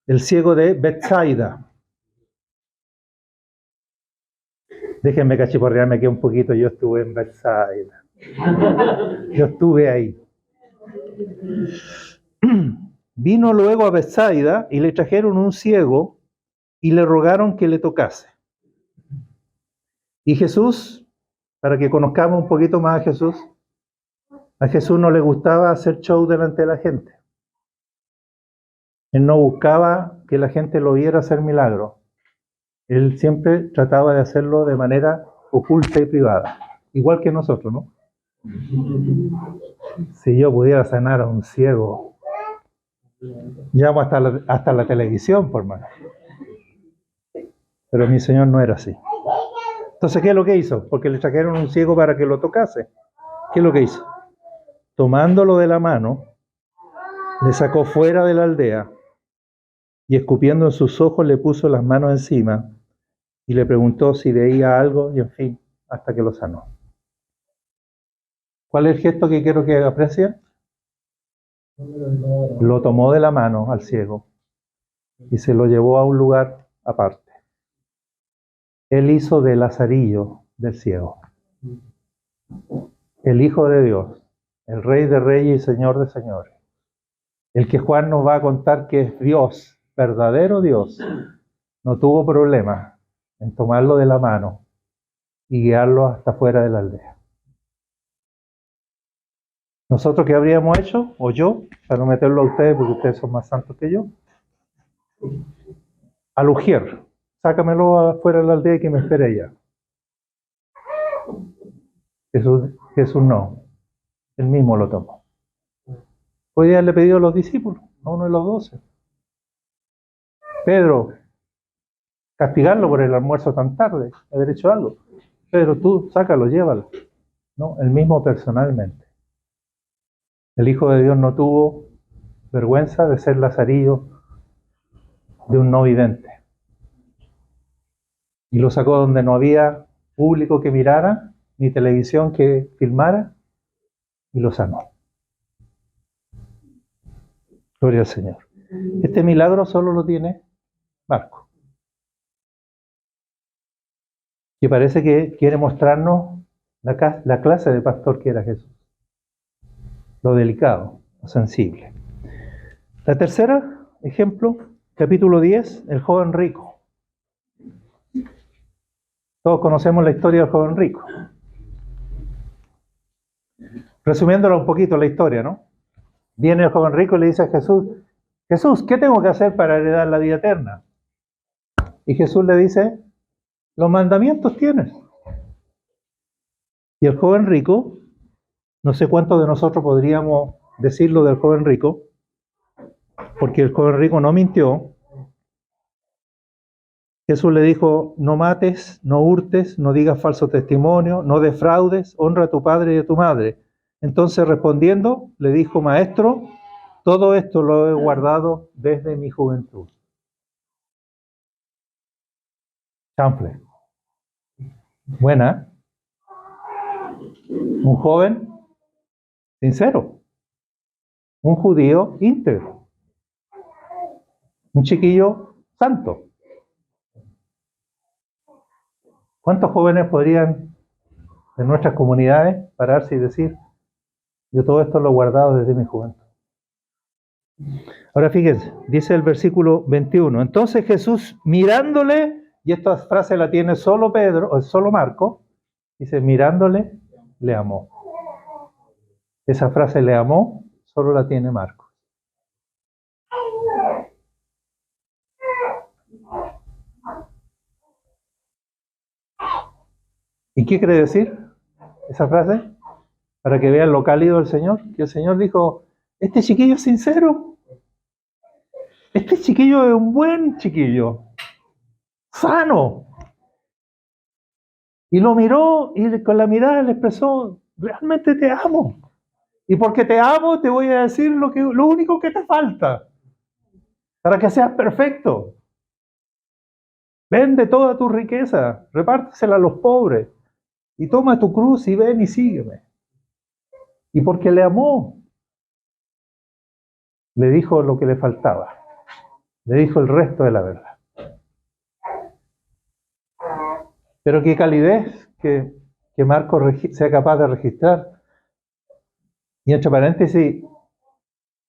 el ciego de Betsaida. Déjenme cachiporrearme aquí un poquito, yo estuve en Betsaida. Yo estuve ahí. Vino luego a Betsaida y le trajeron un ciego y le rogaron que le tocase. Y Jesús, para que conozcamos un poquito más a Jesús no le gustaba hacer show delante de la gente. Él no buscaba que la gente lo viera hacer milagros. Él siempre trataba de hacerlo de manera oculta y privada. Igual que nosotros, ¿no? Si yo pudiera sanar a un ciego, llamo hasta la televisión, por más. Pero mi Señor no era así. Entonces, ¿qué es lo que hizo? Porque le trajeron un ciego para que lo tocase. ¿Qué es lo que hizo? Tomándolo de la mano, le sacó fuera de la aldea y escupiendo en sus ojos le puso las manos encima y le preguntó si veía algo y en fin, hasta que lo sanó. ¿Cuál es el gesto que quiero que aprecien? Lo tomó de la mano al ciego y se lo llevó a un lugar aparte. Él hizo de Lazarillo del ciego el Hijo de Dios, el Rey de Reyes y Señor de Señores. El que Juan nos va a contar que es Dios, verdadero Dios, no tuvo problema en tomarlo de la mano y guiarlo hasta fuera de la aldea. ¿Nosotros qué habríamos hecho? O yo, para no meterlo a ustedes, porque ustedes son más santos que yo. Al ujier, sácamelo afuera de la aldea y que me espere allá. Jesús no, él mismo lo tomó. Podría haberle pedido a los discípulos, a uno de los 12. Pedro, castigarlo por el almuerzo tan tarde, haber hecho algo. Pedro, tú, sácalo, llévalo. No, él mismo personalmente. El Hijo de Dios no tuvo vergüenza de ser lazarillo de un no vidente. Y lo sacó donde no había público que mirara, ni televisión que filmara, y lo sanó. Gloria al Señor. Este milagro solo lo tiene Marcos, que parece que quiere mostrarnos la clase de pastor que era Jesús. Lo delicado. lo sensible. La tercera, ejemplo, capítulo 10, el joven rico. Todos conocemos la historia del joven rico. Resumiéndolo un poquito la historia, ¿no? Viene el joven rico y le dice a Jesús, Jesús, ¿qué tengo que hacer para heredar la vida eterna? Y Jesús le dice, los mandamientos tienes. Y el joven rico, no sé cuántos de nosotros podríamos decirlo del joven rico, porque el joven rico no mintió. Jesús le dijo, no mates, no hurtes, no digas falso testimonio, no defraudes, honra a tu padre y a tu madre. Entonces respondiendo, le dijo, Maestro, todo esto lo he guardado desde mi juventud. Chanfle. Buena. Un joven sincero. Un judío íntegro. Un chiquillo santo. ¿Cuántos jóvenes podrían en nuestras comunidades pararse y decir, yo todo esto lo he guardado desde mi juventud? Ahora fíjense, dice el versículo 21. Entonces Jesús mirándole, y esta frase la tiene solo Pedro, o solo Marco, dice mirándole, le amó. Esa frase le amó, solo la tiene Marco. ¿Y qué quiere decir esa frase? Para que vean lo cálido del Señor, que el Señor dijo, este chiquillo es sincero, este chiquillo es un buen chiquillo, sano. Y lo miró y con la mirada le expresó, realmente te amo. Y porque te amo te voy a decir lo único que te falta, para que seas perfecto. Vende toda tu riqueza, repártesela a los pobres, y toma tu cruz y ven y sígueme. Y porque le amó, le dijo lo que le faltaba. Le dijo el resto de la verdad. Pero qué calidez que Marcos sea capaz de registrar. Y entre paréntesis,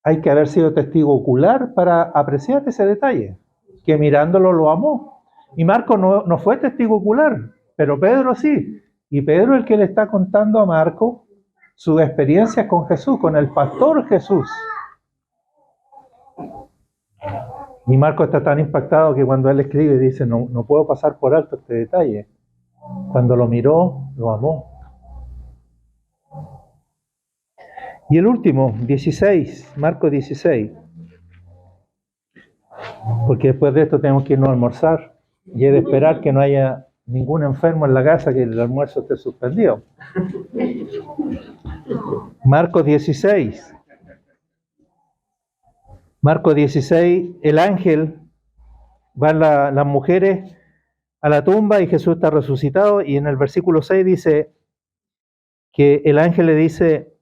hay que haber sido testigo ocular para apreciar ese detalle, que mirándolo lo amó. Y Marcos no fue testigo ocular, pero Pedro sí. Y Pedro es el que le está contando a Marcos sus experiencias con Jesús, con el pastor Jesús. Y Marcos está tan impactado que cuando él escribe dice, no puedo pasar por alto este detalle. Cuando lo miró, lo amó. Y el último, 16, Marcos 16. Porque después de esto tenemos que irnos a almorzar. Y he de esperar que no haya ningún enfermo en la casa, que el almuerzo esté suspendido. Marcos 16. Marcos 16, el ángel, van las mujeres a la tumba y Jesús está resucitado. Y en el versículo 6 dice que el ángel le dice,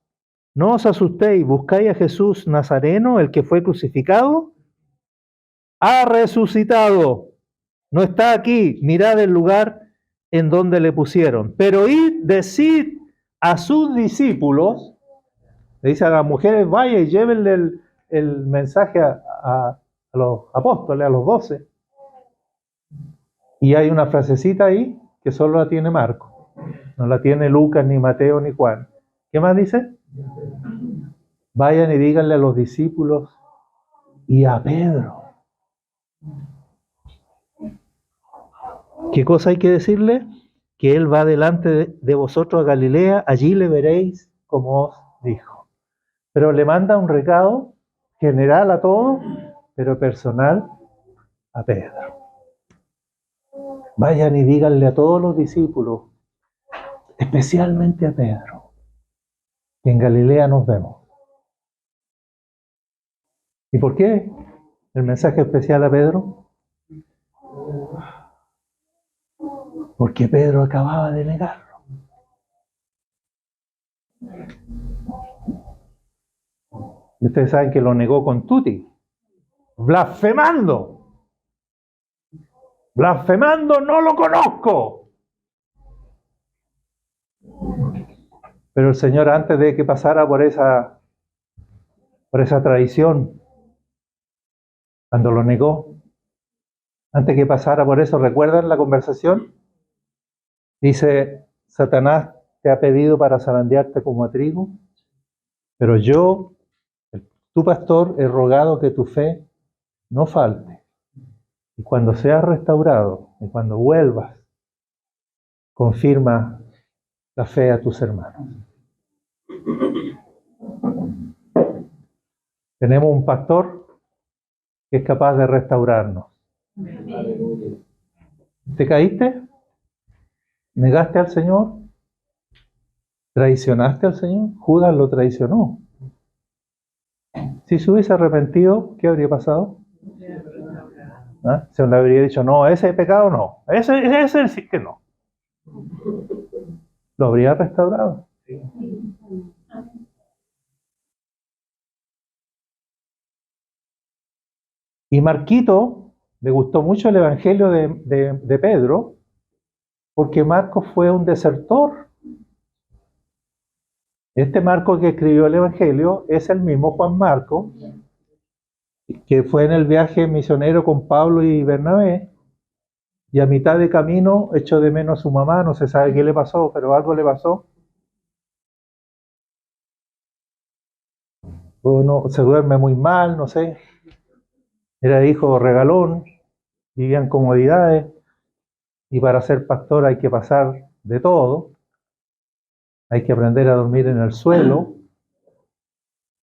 no os asustéis, buscáis a Jesús Nazareno, el que fue crucificado. Ha resucitado, no está aquí, mirad el lugar en donde le pusieron. Pero id, decid a sus discípulos, le dice a las mujeres, vaya y llévenle el mensaje a los apóstoles, a los 12. Y hay una frasecita ahí que solo la tiene Marco, no la tiene Lucas, ni Mateo, ni Juan. ¿Qué más dice? Vayan y díganle a los discípulos y a Pedro. ¿Qué cosa hay que decirle? Que Él va delante de vosotros a Galilea, allí le veréis como os dijo. Pero le manda un recado general a todos, pero personal a Pedro. Vayan y díganle a todos los discípulos, especialmente a Pedro, que en Galilea nos vemos. ¿Y por qué el mensaje especial a Pedro? Porque Pedro acababa de negarlo. Y ustedes saben que lo negó con tutti, blasfemando. Blasfemando, no lo conozco. Pero el Señor, antes de que pasara por por esa traición, cuando lo negó. Antes que pasara por eso, ¿recuerdan la conversación? Dice, Satanás te ha pedido para zarandearte como a trigo, pero yo, tu pastor, he rogado que tu fe no falte. Y cuando seas restaurado, y cuando vuelvas, confirma la fe a tus hermanos. Tenemos un pastor que es capaz de restaurarnos. ¿Te caíste? ¿Negaste al Señor? ¿Traicionaste al Señor? Judas lo traicionó. Si se hubiese arrepentido, ¿qué habría pasado? ¿Ah? Se le habría dicho, no, ese pecado no, ese sí que no. Lo habría restaurado. Y Marquito le gustó mucho el evangelio de Pedro, porque Marcos fue un desertor. Este Marcos que escribió el evangelio es el mismo Juan Marcos, que fue en el viaje misionero con Pablo y Bernabé, y a mitad de camino echó de menos a su mamá, no se sabe qué le pasó, pero algo le pasó. O no, se duerme muy mal, no sé. Era hijo regalón, vivía en comodidades, y para ser pastor hay que pasar de todo. Hay que aprender a dormir en el suelo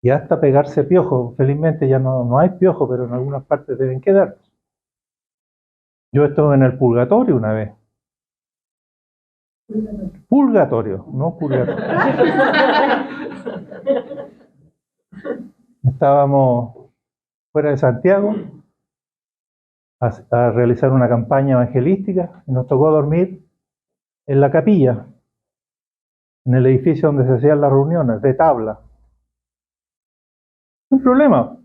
y hasta pegarse piojos. Felizmente ya no hay piojos, pero en algunas partes deben quedar. Yo estuve en el purgatorio una vez. Purgatorio, no purgatorio. Estábamos fuera de Santiago a realizar una campaña evangelística y nos tocó dormir en la capilla, en el edificio donde se hacían las reuniones, de tabla. Un problema.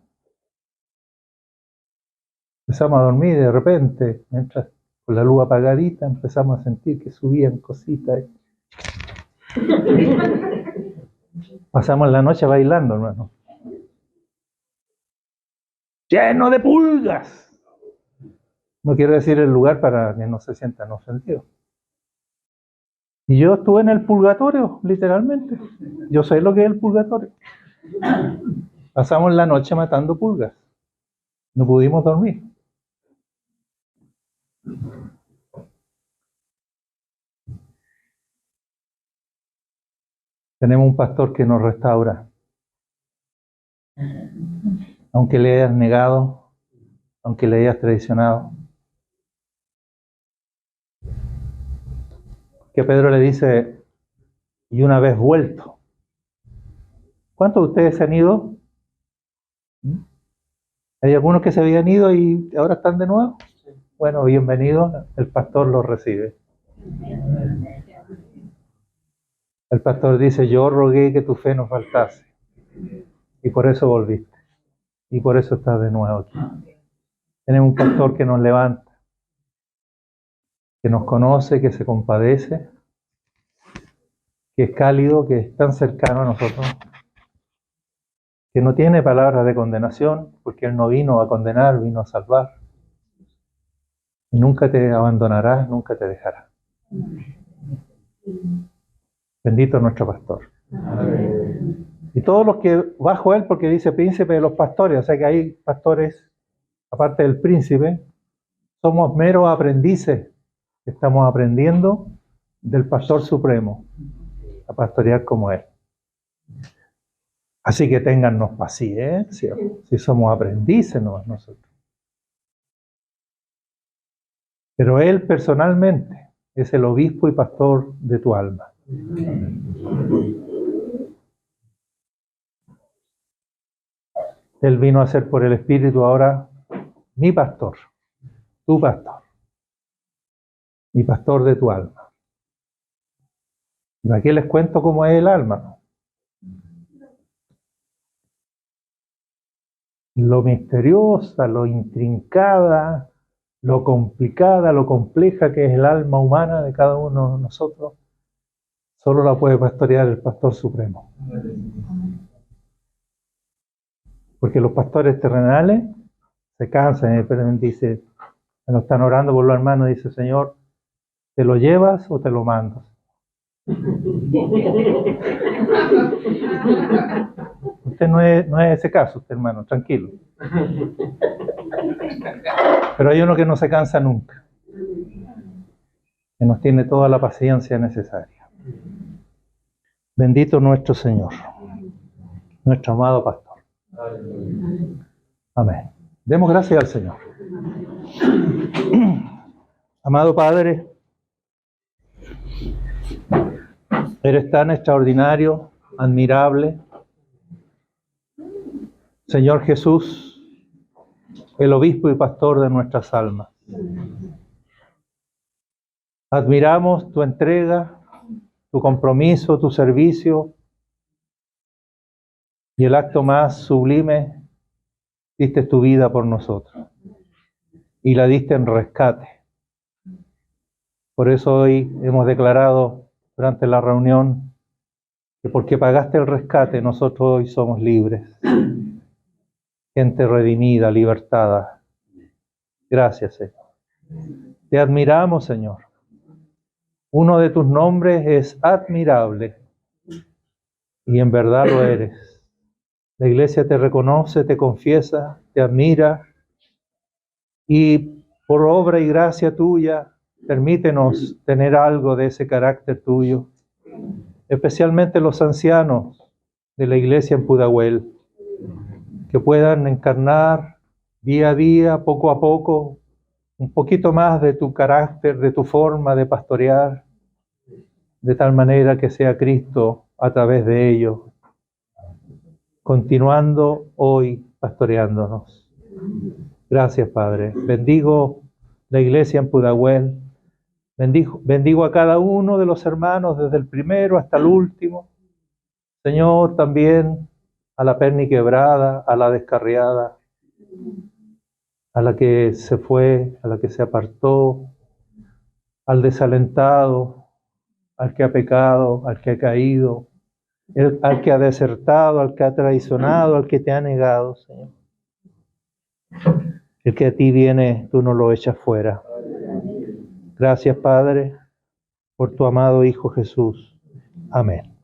Empezamos a dormir y de repente, mientras con la luz apagadita, empezamos a sentir que subían cositas. Pasamos la noche bailando, hermano. ¡Lleno de pulgas! No quiero decir el lugar para que no se sientan ofendidos. Y yo estuve en el purgatorio, literalmente. Yo sé lo que es el purgatorio. Pasamos la noche matando pulgas. No pudimos dormir. Tenemos un pastor que nos restaura. Aunque le hayas negado, aunque le hayas traicionado. Que Pedro le dice, y una vez vuelto. ¿Cuántos de ustedes se han ido? Hay algunos que se habían ido y ahora están de nuevo. Bueno, bienvenidos, el pastor los recibe. El pastor dice, yo rogué que tu fe no faltase. Y por eso volviste. Y por eso estás de nuevo aquí. Tenemos un pastor que nos levanta, que nos conoce, que se compadece, que es cálido, que es tan cercano a nosotros, que no tiene palabras de condenación, porque Él no vino a condenar, vino a salvar. Y nunca te abandonará, nunca te dejará. Bendito nuestro pastor. Amén. Y todos los que bajo Él, porque dice príncipe de los pastores, o sea que hay pastores, aparte del príncipe, somos meros aprendices, que estamos aprendiendo del pastor supremo, a pastorear como Él. Así que téngannos paciencia, si somos aprendices nosotros. Pero Él personalmente es el obispo y pastor de tu alma. Él vino a ser por el Espíritu ahora mi pastor, tu pastor, mi pastor de tu alma. Y aquí les cuento cómo es el alma. Lo misteriosa, lo intrincada, lo complicada, lo compleja que es el alma humana de cada uno de nosotros, solo la puede pastorear el pastor supremo. Porque los pastores terrenales se cansan y dice, cuando están orando por los hermanos, dice, Señor, ¿te lo llevas o te lo mandas? Usted no es ese caso, usted, hermano, tranquilo. Pero hay uno que no se cansa nunca, que nos tiene toda la paciencia necesaria. Bendito nuestro Señor, nuestro amado pastor. Amén. Demos gracias al Señor. Amado Padre, eres tan extraordinario, admirable. Señor Jesús, el obispo y pastor de nuestras almas. Admiramos tu entrega, tu compromiso, tu servicio y el acto más sublime, diste tu vida por nosotros y la diste en rescate. Por eso hoy hemos declarado durante la reunión que porque pagaste el rescate, nosotros hoy somos libres. Gente redimida, libertada. Gracias, Señor. Te admiramos, Señor. Uno de tus nombres es admirable y en verdad lo eres. La iglesia te reconoce, te confiesa, te admira y por obra y gracia tuya, permítenos tener algo de ese carácter tuyo, especialmente los ancianos de la iglesia en Pudahuel, que puedan encarnar día a día, poco a poco, un poquito más de tu carácter, de tu forma de pastorear, de tal manera que sea Cristo a través de ellos, continuando hoy pastoreándonos. Gracias, Padre. Bendigo la iglesia en Pudahuel. Bendigo a cada uno de los hermanos, desde el primero hasta el último. Señor, también a la perniquebrada, a la descarriada, a la que se fue, a la que se apartó, al desalentado, al que ha pecado, al que ha caído, al que ha desertado, al que ha traicionado, al que te ha negado, Señor. El que a ti viene, tú no lo echas fuera. Gracias, Padre, por tu amado Hijo Jesús. Amén.